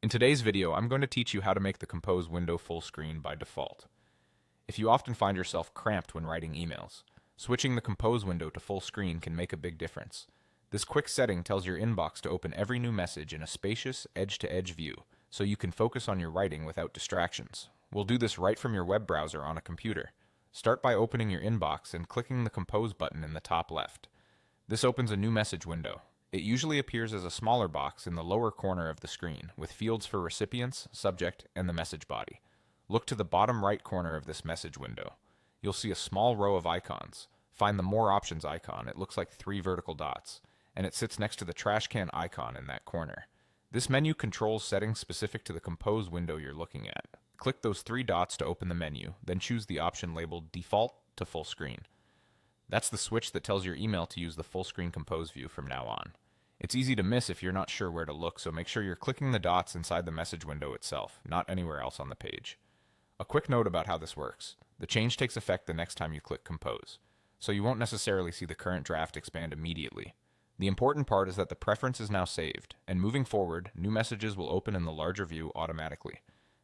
In today's video, I'm going to teach you how to make the Compose window full screen by default. If you often find yourself cramped when writing emails, switching the Compose window to full screen can make a big difference. This quick setting tells your inbox to open every new message in a spacious, edge-to-edge view, so you can focus on your writing without distractions. We'll do this right from your web browser on a computer. Start by opening your inbox and clicking the Compose button in the top left. This opens a new message window. It usually appears as a smaller box in the lower corner of the screen, with fields for recipients, subject, and the message body. Look to the bottom right corner of this message window. You'll see a small row of icons. Find the More Options icon. It looks like 3 vertical dots, and it sits next to the trash can icon in that corner. This menu controls settings specific to the Compose window you're looking at. Click those 3 dots to open the menu, then choose the option labeled Default to Full Screen. That's the switch that tells your email to use the full screen Compose view from now on. It's easy to miss if you're not sure where to look, so make sure you're clicking the dots inside the message window itself, not anywhere else on the page. A quick note about how this works. The change takes effect the next time you click Compose, so you won't necessarily see the current draft expand immediately. The important part is that the preference is now saved, and moving forward, new messages will open in the larger view automatically.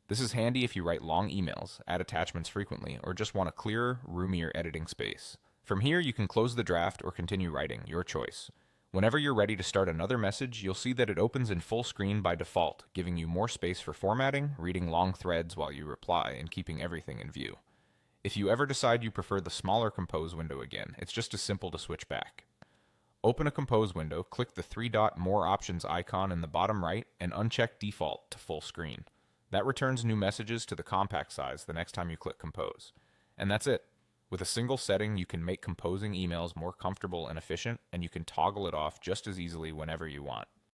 This is handy if you write long emails, add attachments frequently, or just want a clearer, roomier editing space. From here, you can close the draft or continue writing, your choice. Whenever you're ready to start another message, you'll see that it opens in full screen by default, giving you more space for formatting, reading long threads while you reply, and keeping everything in view. If you ever decide you prefer the smaller Compose window again, it's just as simple to switch back. Open a Compose window, click the 3-dot More Options icon in the bottom right, and uncheck Default to full screen. That returns new messages to the compact size the next time you click Compose. And that's it. With a single setting, you can make composing emails more comfortable and efficient, and you can toggle it off just as easily whenever you want.